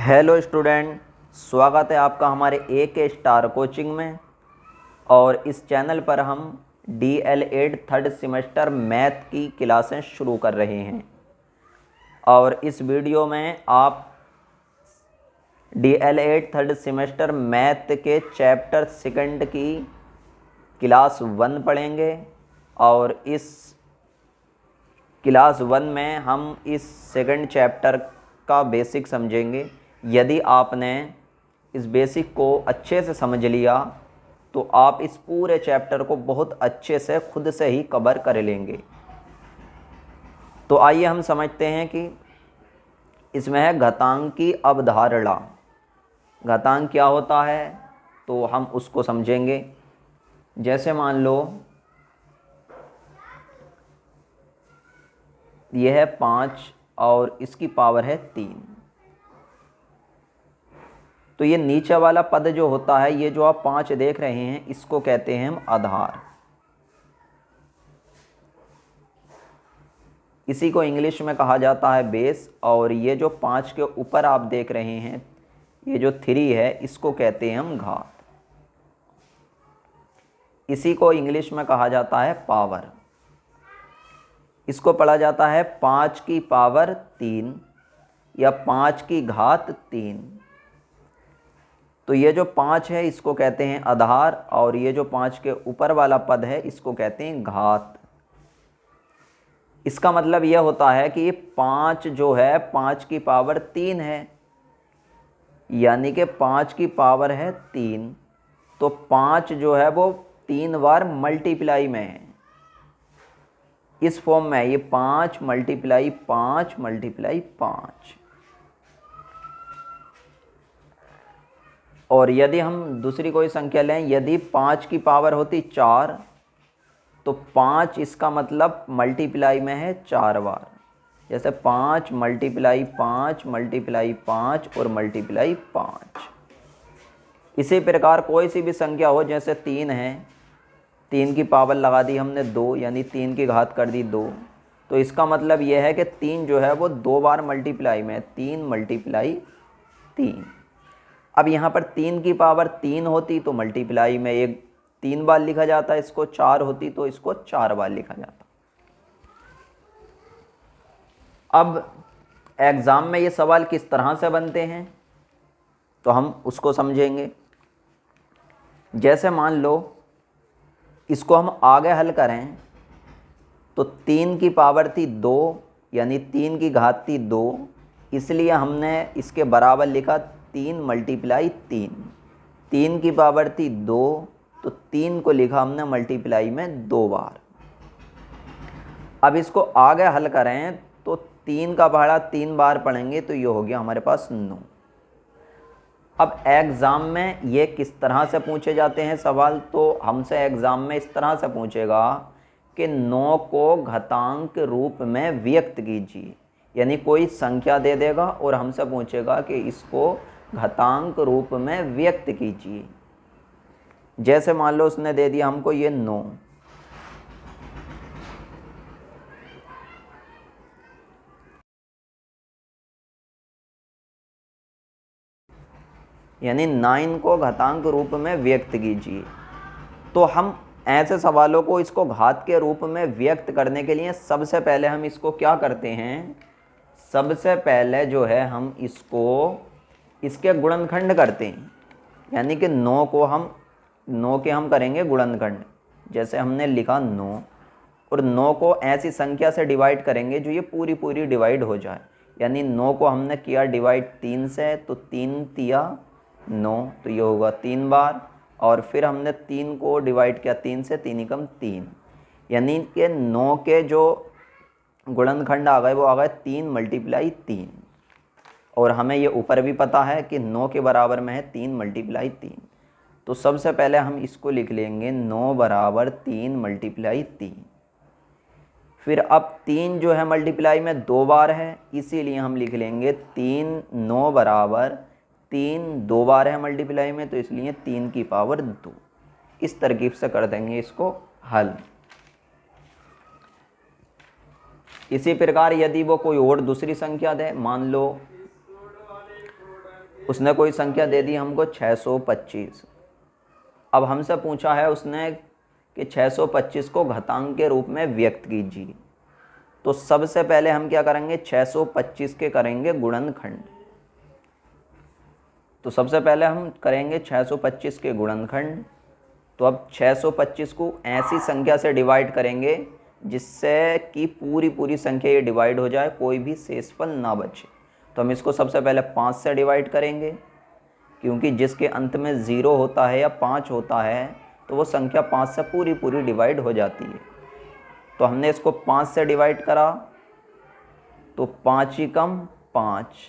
Hello student, स्वागत है आपका हमारे AK स्टार कोचिंग में। और इस चैनल पर हम DL8 थर्ड सेमेस्टर मैथ की क्लासें शुरू कर रहे हैं। और इस वीडियो में आप DL8 थर्ड सेमेस्टर मैथ के चैप्टर सेकंड की क्लास 1 पढ़ेंगे। और इस क्लास 1 में हम इस सेकंड चैप्टर का बेसिक समझेंगे। यदि आपने इस बेसिक को अच्छे से समझ लिया तो आप इस पूरे चैप्टर को बहुत अच्छे से खुद से ही कवर कर लेंगे। तो आइए हम समझते हैं कि इसमें है घातांक की अवधारणा। घातांक क्या होता है तो हम उसको समझेंगे। जैसे मान लो यह है 5 और इसकी पावर है 3। तो ये नीचे वाला पद जो होता है, ये जो आप 5 देख रहे हैं, इसको कहते हैं हम आधार। इसी को इंग्लिश में कहा जाता है बेस। और ये जो 5 के ऊपर आप देख रहे हैं, ये जो 3 है, इसको कहते हैं हम घात। इसी को इंग्लिश में कहा जाता है पावर। इसको पढ़ा जाता है 5 की पावर 3 या 5 की घात 3। तो ये जो 5 है इसको कहते हैं आधार, और ये जो 5 के ऊपर वाला पद है इसको कहते हैं घात। इसका मतलब यह होता है कि 5 जो है 5 की पावर 3 है, यानी कि 5 की पावर है 3। तो 5 जो है वो 3 बार मल्टीप्लाई में है, इस फॉर्म में है। ये 5 मल्टीप्लाई 5 मल्टीप्लाई 5। और यदि हम दूसरी कोई संख्या लें, यदि 5 की पावर होती 4 तो 5 इसका मतलब मल्टीप्लाई में है 4 बार। जैसे 5 मल्टीप्लाई 5 मल्टीप्लाई 5 और मल्टीप्लाई 5। इसी प्रकार कोई सी भी संख्या हो, जैसे 3 है, 3 की पावर लगा दी हमने 2, यानी 3 की घात कर दी 2। तो इसका मतलब यह है कि 3 जो है वो 2 बार मल्टीप्लाई में है, 3 मल्टीप्लाई 3। अब यहाँ पर 3 की पावर 3 होती तो मल्टीप्लाई में 3 बार लिखा जाता, इसको 4 होती तो इसको 4 बार लिखा जाता। अब एग्ज़ाम में ये सवाल किस तरह से बनते हैं तो हम उसको समझेंगे। जैसे मान लो इसको हम आगे हल करें तो 3 की पावर थी 2, यानी 3 की घात थी 2, इसलिए हमने इसके बराबर लिखा 3 मल्टीप्लाई 3। 3 की पावर थी 2, तो 3 को लिखा हमने मल्टीप्लाई में 2 बार। अब इसको आगे हल करें तो 3 का पहाड़ा 3 बार पढ़ेंगे तो ये हो गया हमारे पास 9। अब एग्ज़ाम में ये किस तरह से पूछे जाते हैं सवाल, तो हमसे एग्ज़ाम में इस तरह से पूछेगा कि 9 को घातांक रूप में व्यक्त कीजिए। यानी कोई संख्या दे देगा और हमसे पूछेगा कि इसको घातांक रूप में व्यक्त कीजिए। जैसे मान लो उसने दे दिया हमको ये 9, यानी 9 को घातांक रूप में व्यक्त कीजिए। तो हम ऐसे सवालों को इसको घात के रूप में व्यक्त करने के लिए सबसे पहले हम इसको क्या करते हैं, सबसे पहले जो है हम इसको इसके गुणनखंड करते हैं। यानी कि 9 को हम 9 के हम करेंगे गुणनखंड। जैसे हमने लिखा 9, और 9 को ऐसी संख्या से डिवाइड करेंगे जो ये पूरी पूरी डिवाइड हो जाए। यानी 9 को हमने किया डिवाइड 3 से, तो 3 तिया 9, तो ये होगा 3 बार। और फिर हमने 3 को डिवाइड किया 3 से, 3 एकम 3, यानी कि 9 के जो गुणनखंड आ गए वो आ गए 3 मल्टीप्लाई 3। और हमें ये ऊपर भी पता है कि 9 के बराबर में है 3 मल्टीप्लाई 3। तो सबसे पहले हम इसको लिख लेंगे 9 बराबर 3 मल्टीप्लाई 3। फिर अब 3 जो है मल्टीप्लाई में 2 बार है, इसीलिए हम लिख लेंगे 3 9 बराबर 3 2 बार है मल्टीप्लाई में, तो इसलिए 3 की पावर 2। इस तरकीब से कर देंगे इसको हल। इसी प्रकार यदि वो कोई और दूसरी संख्या दे, मान लो उसने कोई संख्या दे दी हमको 625। अब हमसे पूछा है उसने कि 625 को घातांक के रूप में व्यक्त कीजिए। तो सबसे पहले हम क्या करेंगे, 625 के करेंगे गुणनखंड। तो सबसे पहले हम करेंगे 625 के गुणनखंड। तो अब 625 को ऐसी संख्या से डिवाइड करेंगे जिससे कि पूरी संख्या ये डिवाइड हो जाए, कोई भी शेषफल ना बचे। तो हम इसको सबसे पहले 5 से डिवाइड करेंगे, क्योंकि जिसके अंत में 0 होता है या 5 होता है तो वो संख्या 5 से पूरी डिवाइड हो जाती है। तो हमने इसको 5 से डिवाइड करा तो 5 ही कम 5।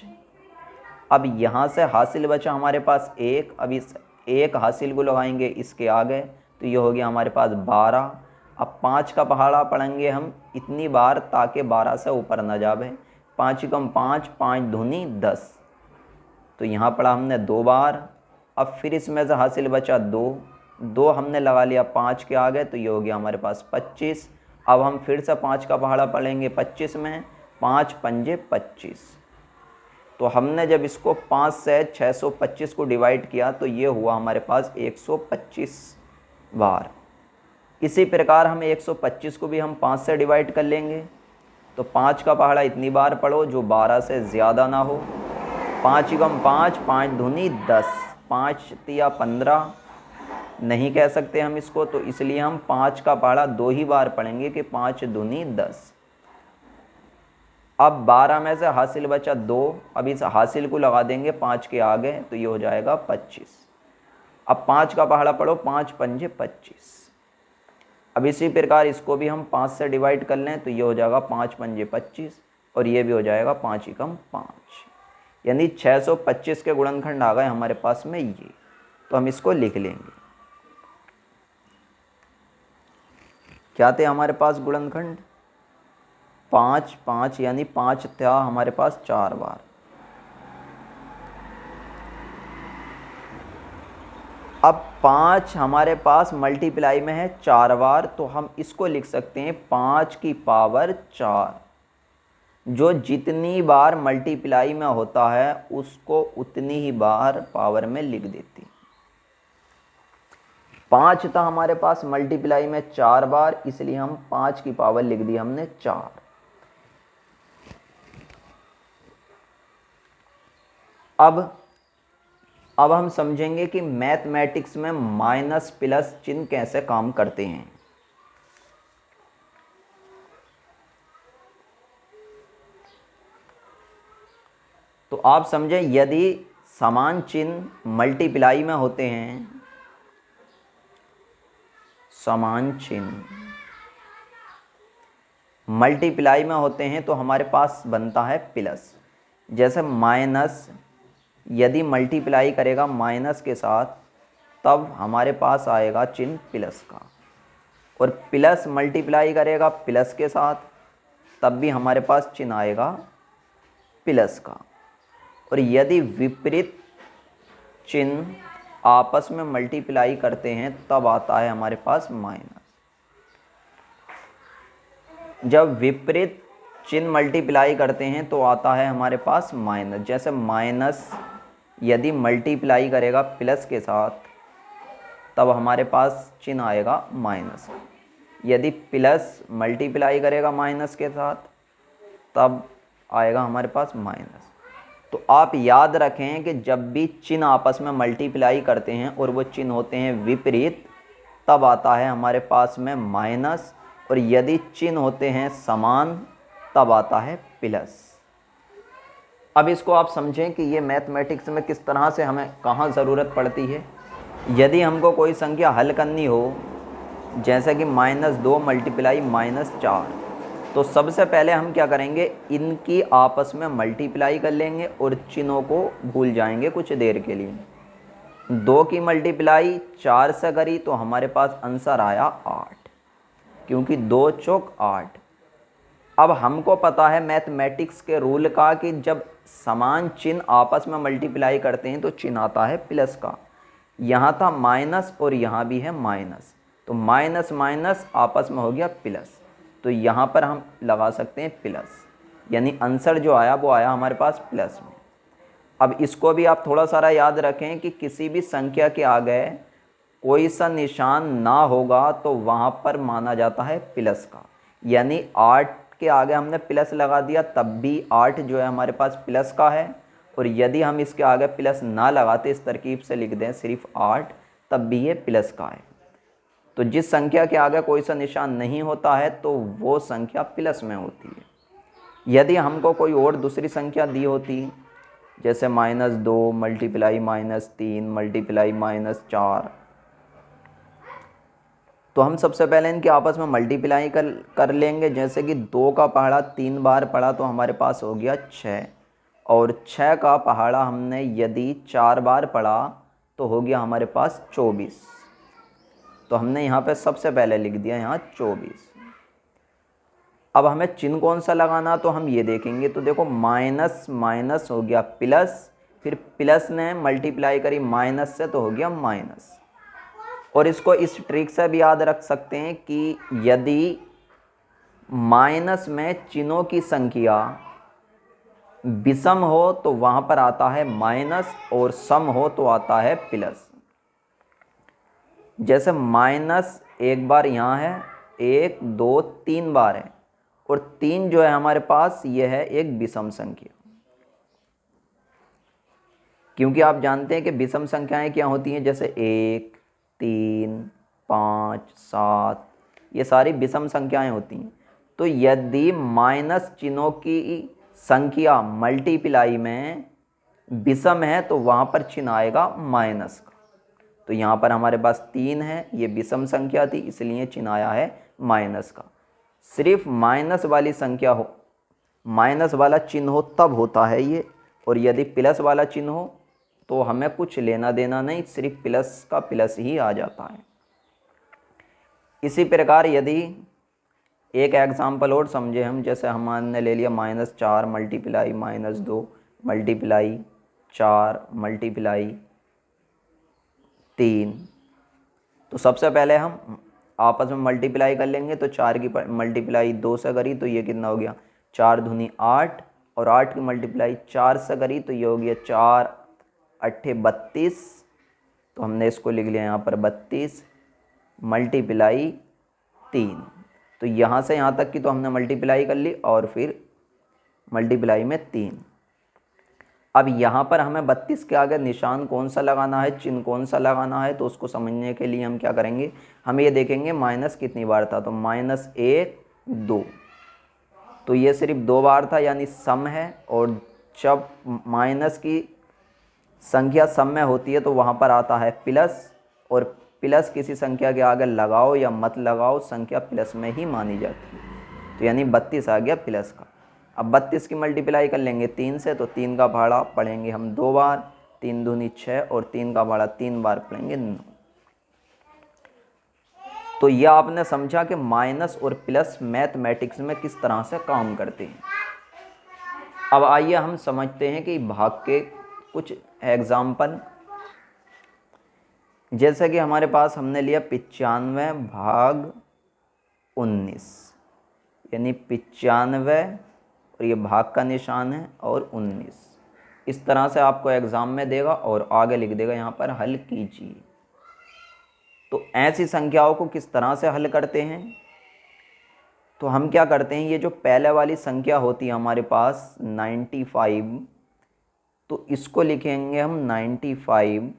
अब यहाँ से हासिल बचा हमारे पास 1। अब इस 1 हासिल को लगाएंगे इसके आगे तो ये हो गया हमारे पास 12। अब 5 का पहाड़ा पढ़ेंगे हम इतनी बार ताकि 12 से ऊपर ना जावे। 5 ही कम 5, 5 दूनी 10। तो यहाँ पढ़ा हमने 2 बार। अब फिर इसमें से हासिल बचा 2 हमने लगा लिया 5 के आगे तो ये हो गया हमारे पास 25। अब हम फिर से 5 का पहाड़ा पढ़ेंगे 25 में, 5 पंजे 25। तो हमने जब इसको 5 से 625 को डिवाइड किया तो ये हुआ हमारे पास 125 बार। इसी प्रकार हम 125 को भी हम 5 से डिवाइड कर लेंगे। तो 5 का पहाड़ा इतनी बार पढ़ो जो 12 से ज़्यादा ना हो। 5 ही कम 5, 5 दूनी 10, 5 तिया 15 नहीं कह सकते हम इसको, तो इसलिए हम 5 का पहाड़ा 2 ही बार पढ़ेंगे कि 5 दूनी 10। अब 12 में से हासिल बचा 2। अब इस हासिल को लगा देंगे 5 के आगे तो ये हो जाएगा 25। अब 5 का पहाड़ा पढ़ो, 5 पंजे 25। अब इसी प्रकार इसको भी हम 5 से डिवाइड कर लें तो ये हो जाएगा 5 पंजे 25 और ये भी हो जाएगा 5 ही कम 5। यानी 625 के गुणनखंड आ गए हमारे पास में ये। तो हम इसको लिख लेंगे। क्या थे हमारे पास गुणनखंड, 5 5 यानी 5 था हमारे पास 4 बार। अब 5 हमारे पास मल्टीप्लाई में है 4 बार, तो हम इसको लिख सकते हैं 5 की पावर 4। जो जितनी बार मल्टीप्लाई में होता है उसको उतनी ही बार पावर में लिख देती। 5 था हमारे पास मल्टीप्लाई में 4 बार, इसलिए हम 5 की पावर लिख दी हमने 4। अब हम समझेंगे कि मैथमेटिक्स में माइनस प्लस चिन्ह कैसे काम करते हैं। तो आप समझें, यदि समान चिन्ह मल्टीप्लाई में होते हैं, समान चिन्ह मल्टीप्लाई में होते हैं तो हमारे पास बनता है प्लस। जैसे माइनस यदि मल्टीप्लाई करेगा माइनस के साथ तब हमारे पास आएगा चिन्ह प्लस का, और प्लस मल्टीप्लाई करेगा प्लस के साथ तब भी हमारे पास चिन्ह आएगा प्लस का। और यदि विपरीत चिन्ह आपस में मल्टीप्लाई करते हैं तब आता है हमारे पास माइनस। जब विपरीत चिन्ह मल्टीप्लाई करते हैं तो आता है हमारे पास माइनस। जैसे माइनस यदि मल्टीप्लाई करेगा प्लस के साथ तब हमारे पास चिन्ह आएगा माइनस। यदि प्लस मल्टीप्लाई करेगा माइनस के साथ तब आएगा हमारे पास माइनस। तो आप याद रखें कि जब भी चिन्ह आपस में मल्टीप्लाई करते हैं और वो चिन्ह होते हैं विपरीत तब आता है हमारे पास में माइनस, और यदि चिन्ह होते हैं समान तब आता है प्लस। अब इसको आप समझें कि ये मैथमेटिक्स में किस तरह से हमें कहाँ ज़रूरत पड़ती है। यदि हमको कोई संख्या हल करनी हो, जैसे कि -2 मल्टीप्लाई -4, तो सबसे पहले हम क्या करेंगे, इनकी आपस में मल्टीप्लाई कर लेंगे और चिन्हों को भूल जाएंगे कुछ देर के लिए। 2 की मल्टीप्लाई 4 से करी तो हमारे पास आंसर आया 8, क्योंकि 2 चौक 8। अब हमको पता है मैथमेटिक्स के रूल का कि जब समान चिन्ह आपस में मल्टीप्लाई करते हैं तो चिन्ह आता है प्लस का। यहाँ था माइनस और यहाँ भी है माइनस, तो माइनस माइनस आपस में हो गया प्लस, तो यहाँ पर हम लगा सकते हैं प्लस, यानी आंसर जो आया वो आया हमारे पास प्लस में। अब इसको भी आप थोड़ा सारा याद रखें कि किसी भी संख्या के आगे कोई सा निशान ना होगा तो वहाँ पर माना जाता है प्लस का। यानी 8 के आगे हमने प्लस लगा दिया तब भी 8 जो है हमारे पास प्लस का है, और यदि हम इसके आगे प्लस ना लगाते, इस तरकीब से लिख दें सिर्फ 8, तब भी ये प्लस का है। तो जिस संख्या के आगे कोई सा निशान नहीं होता है तो वो संख्या प्लस में होती है। यदि हमको कोई और दूसरी संख्या दी होती, जैसे -2 मल्टीप्लाई -3 मल्टीप्लाई -4, तो हम सबसे पहले इनके आपस में मल्टीप्लाई कर लेंगे। जैसे कि 2 का पहाड़ा 3 बार पढ़ा तो हमारे पास हो गया 6, और 6 का पहाड़ा हमने यदि 4 बार पढ़ा तो हो गया हमारे पास 24। तो हमने यहाँ पे सबसे पहले लिख दिया यहाँ 24। अब हमें चिन्ह कौन सा लगाना, तो हम ये देखेंगे। तो देखो माइनस माइनस हो गया प्लस, फिर प्लस ने मल्टीप्लाई करी माइनस से तो हो गया माइनस। और इसको इस ट्रिक से भी याद रख सकते हैं कि यदि माइनस में चिन्हों की संख्या विषम हो तो वहाँ पर आता है माइनस, और सम हो तो आता है प्लस। जैसे माइनस एक बार यहाँ है, 1 2 3 बार है, और 3 जो है हमारे पास ये है एक विषम संख्या। क्योंकि आप जानते हैं कि विषम संख्याएं क्या होती हैं, जैसे 1 3 5 7, ये सारी विषम संख्याएं होती हैं। तो यदि माइनस चिन्हों की संख्या मल्टीप्लाई में विषम है तो वहाँ पर चिन्ह आएगा माइनस का। तो यहाँ पर हमारे पास 3 है, ये विषम संख्या थी इसलिए चिन्ह आया है माइनस का। सिर्फ माइनस वाली संख्या हो, माइनस वाला चिन्ह हो तब होता है ये, और यदि प्लस वाला चिन्ह हो तो हमें कुछ लेना देना नहीं, सिर्फ प्लस का प्लस ही आ जाता है। इसी प्रकार यदि एक एग्जाम्पल और समझे हम, जैसे हमने ले लिया -4 मल्टीप्लाई -2 मल्टीप्लाई 4 मल्टीप्लाई 3। तो सबसे पहले हम आपस में मल्टीप्लाई कर लेंगे। तो 4 की मल्टीप्लाई 2 से करी तो ये कितना हो गया 4 दूनी 8, और 8 की मल्टीप्लाई 4 से करी तो ये हो गया 4 8 32। तो हमने इसको लिख लिया यहाँ पर 32 मल्टीप्लाई 3। तो यहाँ से यहाँ तक की तो हमने मल्टीप्लाई कर ली, और फिर मल्टीप्लाई में 3। अब यहाँ पर हमें 32 के आगे निशान कौन सा लगाना है, चिन्ह कौन सा लगाना है, तो उसको समझने के लिए हम क्या करेंगे, हम ये देखेंगे माइनस कितनी बार था। तो -1 2, तो ये सिर्फ 2 बार था, यानी सम है। और जब माइनस की संख्या सम में होती है तो वहाँ पर आता है प्लस, और प्लस किसी संख्या के आगे लगाओ या मत लगाओ, संख्या प्लस में ही मानी जाती है। तो यानी 32 आ गया प्लस का। अब 32 की मल्टीप्लाई कर लेंगे 3 से, तो 3 का भाड़ा पढ़ेंगे हम 2 बार, 3 दूनी 6, और 3 का भाड़ा 3 बार पढ़ेंगे 9। तो यह आपने समझा कि माइनस और प्लस मैथमेटिक्स में किस तरह से काम करते हैं। अब आइए हम समझते हैं कि भाग के कुछ एग्जाम्पल। जैसे कि हमारे पास हमने लिया 95 भाग 19, यानी 95 और ये भाग का निशान है और 19। इस तरह से आपको एग्ज़ाम में देगा और आगे लिख देगा यहाँ पर हल कीजिए। तो ऐसी संख्याओं को किस तरह से हल करते हैं, तो हम क्या करते हैं, ये जो पहले वाली संख्या होती है हमारे पास 95, तो इसको लिखेंगे हम 95,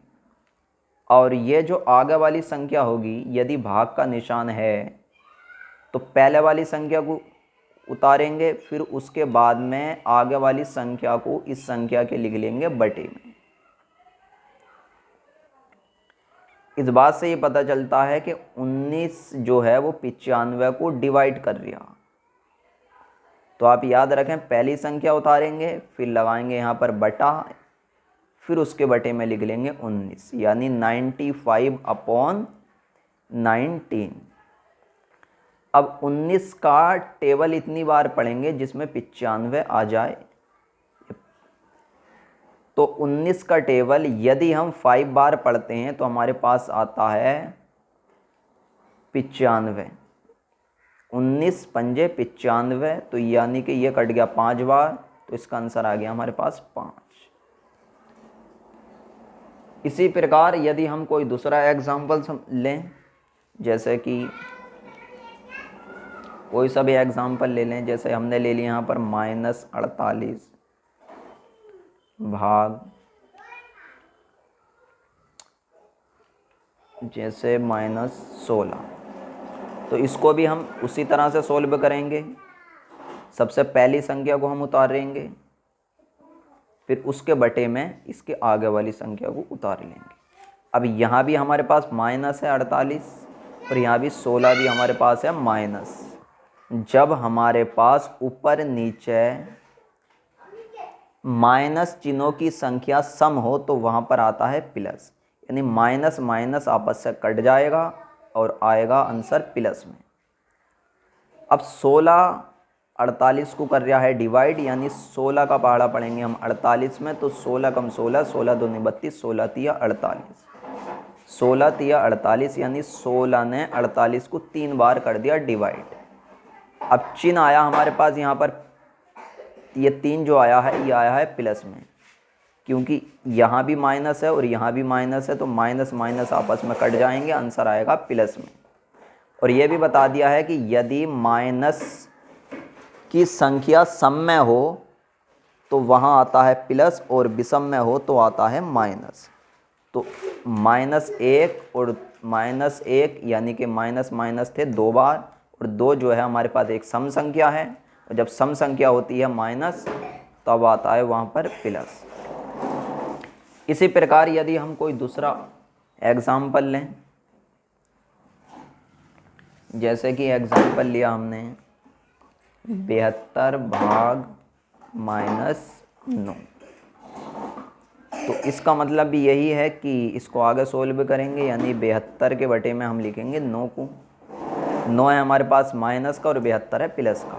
और ये जो आगे वाली संख्या होगी यदि भाग का निशान है तो पहले वाली संख्या को उतारेंगे, फिर उसके बाद में आगे वाली संख्या को इस संख्या के लिख लेंगे बटे में। इस बात से ये पता चलता है कि 19 जो है वो 95 को डिवाइड कर रहा। तो आप याद रखें, पहली संख्या उतारेंगे, फिर लगाएंगे यहाँ पर बटा, फिर उसके बटे में लिख लेंगे 19, यानी 95/19। अब 19 का टेबल इतनी बार पढ़ेंगे जिसमें 95 आ जाए। तो 19 का टेबल यदि हम 5 बार पढ़ते हैं तो हमारे पास आता है 95। 19 पंजे 95, तो यानी कि ये कट गया 5 बार, तो इसका आंसर आ गया हमारे पास 5। इसी प्रकार यदि हम कोई दूसरा एग्जाम्पल लें, जैसे कि कोई सा भी एग्जाम्पल ले लें, जैसे हमने ले लिया यहाँ पर -48 भाग जैसे -16, तो इसको भी हम उसी तरह से सोल्व करेंगे। सबसे पहली संख्या को हम उतारेंगे, फिर उसके बटे में इसके आगे वाली संख्या को उतार लेंगे। अब यहाँ भी हमारे पास माइनस है 48 और यहाँ भी 16 भी हमारे पास है माइनस। जब हमारे पास ऊपर नीचे माइनस चिन्हों की संख्या सम हो तो वहाँ पर आता है प्लस, यानी माइनस माइनस आपस से कट जाएगा और आएगा आंसर प्लस में। अब 16 48 को कर रहा है डिवाइड, यानी 16 का पहाड़ा पढ़ेंगे हम 48 में, तो 16 कम 16, 16 दूनी 32, 16 तिया 48, 16 तिया 48, यानी 16 ने 48 को 3 बार कर दिया डिवाइड। अब चिन्ह आया हमारे पास यहाँ पर, ये 3 जो आया है ये आया है प्लस में, क्योंकि यहाँ भी माइनस है और यहाँ भी माइनस है, तो माइनस माइनस आपस में कट जाएंगे, आंसर आएगा प्लस में। और ये भी बता दिया है कि यदि माइनस की संख्या सम में हो तो वहाँ आता है प्लस और विषम में हो तो आता है माइनस। तो -1 और -1 यानी कि माइनस माइनस थे 2 बार, और 2 जो है हमारे पास एक सम संख्या है, और जब सम संख्या होती है माइनस तब आता है वहाँ पर प्लस। इसी प्रकार यदि हम कोई दूसरा एग्जाम्पल लें, जैसे कि एग्जाम्पल लिया हमने 72 भाग -9, तो इसका मतलब भी यही है कि इसको आगे सोल्व करेंगे, यानी 72 के बटे में हम लिखेंगे 9 को। 9 है हमारे पास माइनस का और 72 है प्लस का।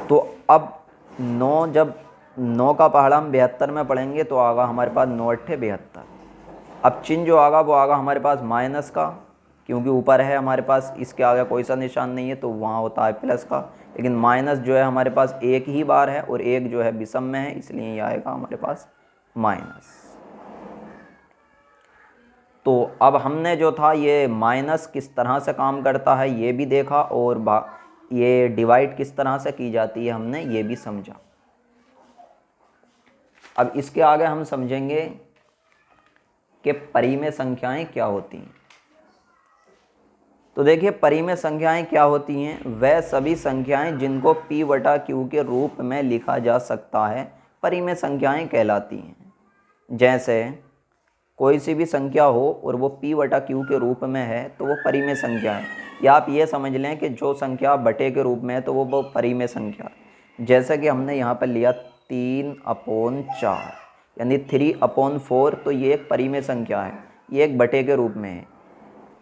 तो अब 9, जब 9 का पहाड़ा हम 72 में पढ़ेंगे तो आगा हमारे पास 9 अट्ठे 72। अब चिन्ह जो आगा वो आगा हमारे पास माइनस का, क्योंकि ऊपर है हमारे पास, इसके आगे कोई सा निशान नहीं है तो वहाँ होता है प्लस का। लेकिन माइनस जो है हमारे पास एक ही बार है और एक जो है विषम में है, इसलिए ये आएगा हमारे पास माइनस। तो अब हमने जो था ये माइनस किस तरह से काम करता है ये भी देखा, और ये डिवाइड किस तरह से की जाती है हमने ये भी समझा। अब इसके आगे हम समझेंगे कि परिमेय संख्याएं क्या होती हैं। तो देखिए परिमेय संख्याएं क्या होती हैं, वह सभी संख्याएं जिनको p/q के रूप में लिखा जा सकता है परिमेय संख्याएं कहलाती हैं। जैसे कोई सी भी संख्या हो और वो p/q के रूप में है तो वो परिमेय संख्या है, या आप ये समझ लें कि जो संख्या बटे के रूप में है तो वो परिमेय संख्या है। जैसे कि हमने यहाँ पर लिया 3/4 यानी 3/4, तो ये एक परिमेय संख्या है, ये एक बटे के रूप में है।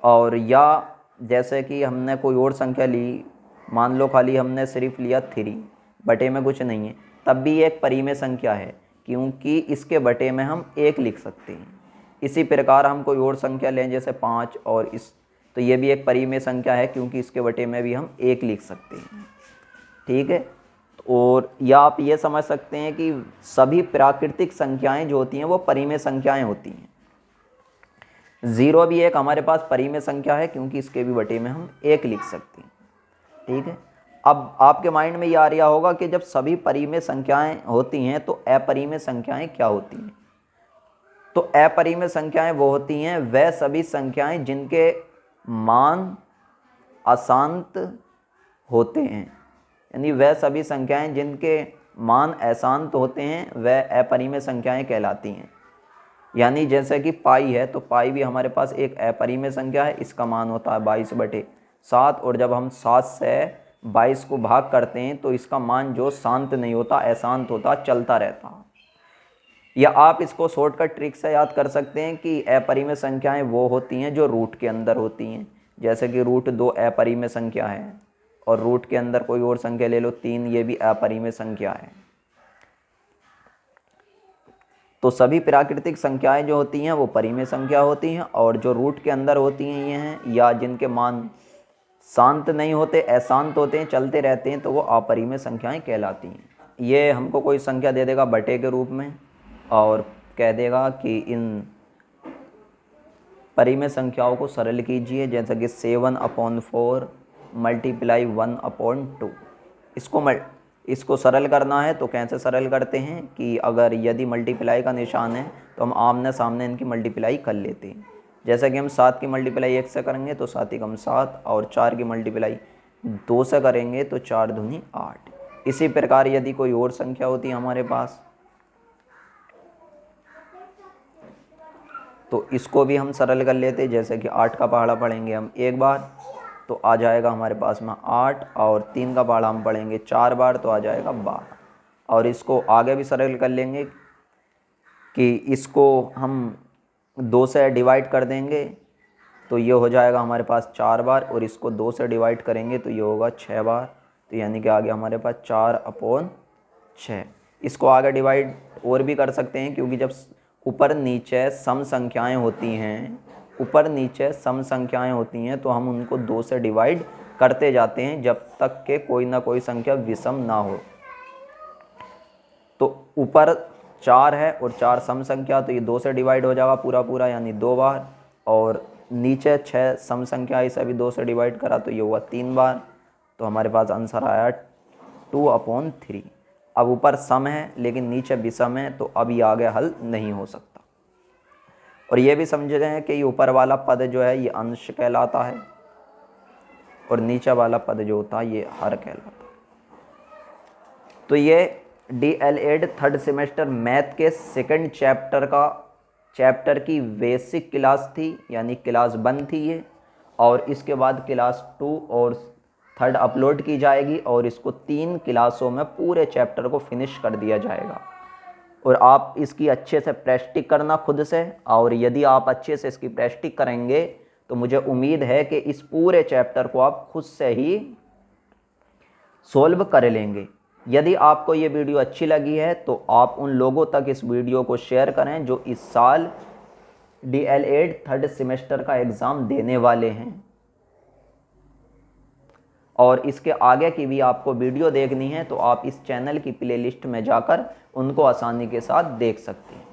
और या जैसे कि हमने कोई और संख्या ली, मान लो खाली हमने सिर्फ लिया 3, बटे में कुछ नहीं है, तब भी ये एक परिमेय संख्या है, क्योंकि इसके बटे में हम 1 लिख सकते हैं। इसी प्रकार हम कोई और संख्या लें जैसे 5 और तो ये भी एक परिमेय संख्या है, क्योंकि इसके बटे में भी हम 1 लिख सकते हैं। ठीक है। और या आप ये समझ सकते हैं कि सभी प्राकृतिक संख्याएं जो होती हैं वो परिमेय संख्याएं होती हैं। 0 भी एक हमारे पास परिमेय संख्या है, क्योंकि इसके भी बटे में हम 1 लिख सकते हैं। ठीक है। अब आपके माइंड में ये आ रहा होगा कि जब सभी परिमेय संख्याएं होती हैं तो अपरिमेय संख्याएं क्या होती हैं। तो अपरिमेय संख्याएं वो होती हैं वह सभी संख्याएं जिनके मान अशांत होते हैं, यानी वह सभी संख्याएं जिनके मान अशांत होते हैं वह अपरिमेय संख्याएं कहलाती हैं। यानी जैसे कि पाई है, तो पाई भी हमारे पास एक अपरिमेय संख्या है, इसका मान होता है 22/7, और जब हम 7 से 22 को भाग करते हैं तो इसका मान जो शांत नहीं होता, अशांत होता, चलता रहता। या आप इसको शॉर्टकट ट्रिक से याद कर सकते हैं कि अपरिमेय संख्याएं वो होती हैं जो रूट के अंदर होती हैं। जैसे कि √2 अपरिमेय संख्या है, और रूट के अंदर कोई और संख्या ले लो 3, ये भी अपरिमेय संख्या है। तो सभी प्राकृतिक संख्याएं जो होती हैं वो परिमेय संख्या होती हैं, और जो रूट के अंदर होती हैं ये हैं, या जिनके मान शांत नहीं होते, अशांत होते हैं, चलते रहते हैं, तो वो अपरिमेय संख्याएं कहलाती हैं। ये हमको कोई संख्या दे देगा बटे के रूप में और कह देगा कि इन परिमेय संख्याओं को सरल कीजिए, जैसा कि 7/4 मल्टीप्लाई 1/2। इसको सरल करना है तो कैसे सरल करते हैं कि अगर यदि मल्टीप्लाई का निशान है तो हम आमने सामने इनकी मल्टीप्लाई कर लेते हैं। जैसा कि हम 7 की मल्टीप्लाई 1 से करेंगे तो 7 एकम 7, और 4 की मल्टीप्लाई 2 से करेंगे तो 4 दूनी 8। इसी प्रकार यदि कोई और संख्या होती है हमारे पास तो इसको भी हम सरल कर लेते, जैसे कि 8 का पहाड़ा पढ़ेंगे हम एक बार तो आ जाएगा हमारे पास में 8, और 3 का पहाड़ा हम पढ़ेंगे 4 बार तो आ जाएगा 12। और इसको आगे भी सरल कर लेंगे कि इसको हम 2 से डिवाइड कर देंगे तो ये हो जाएगा हमारे पास 4 बार, और इसको 2 से डिवाइड करेंगे तो ये होगा 6 बार। तो यानी कि आगे हमारे पास 4/6। इसको आगे डिवाइड और भी कर सकते हैं, क्योंकि जब ऊपर नीचे सम संख्याएं होती हैं तो हम उनको 2 से डिवाइड करते जाते हैं जब तक के कोई ना कोई संख्या विषम ना हो। तो ऊपर 4 है और 4 सम संख्या, तो ये 2 से डिवाइड हो जाएगा पूरा यानी 2 बार, और नीचे 6 सम संख्या, इसे भी 2 से डिवाइड करा तो ये हुआ 3 बार। तो हमारे पास आंसर आया 2/3। अब ऊपर सम है लेकिन नीचे विषम है, तो अब ये आगे हल नहीं हो सकता। और ये भी समझ रहे हैं कि ये ऊपर वाला पद जो है ये अंश कहलाता है, और नीचे वाला पद जो होता है ये हर कहलाता है। तो ये DL add 3rd semester math के 2nd चैप्टर की बेसिक क्लास थी, यानी क्लास 1 थी ये, और इसके बाद क्लास 2 और 3rd अपलोड की जाएगी, और इसको 3 क्लासों में पूरे चैप्टर को फिनिश कर दिया जाएगा। और आप इसकी अच्छे से प्रैक्टिस करना खुद से, और यदि आप अच्छे से इसकी प्रैक्टिस करेंगे तो मुझे उम्मीद है कि इस पूरे चैप्टर को आप खुद से ही सॉल्व कर लेंगे। यदि आपको ये वीडियो अच्छी लगी है तो आप उन लोगों तक इस वीडियो को शेयर करें जो इस साल DL एड 3rd सेमेस्टर का एग्ज़ाम देने वाले हैं। और इसके आगे की भी आपको वीडियो देखनी है तो आप इस चैनल की प्लेलिस्ट में जाकर उनको आसानी के साथ देख सकते हैं।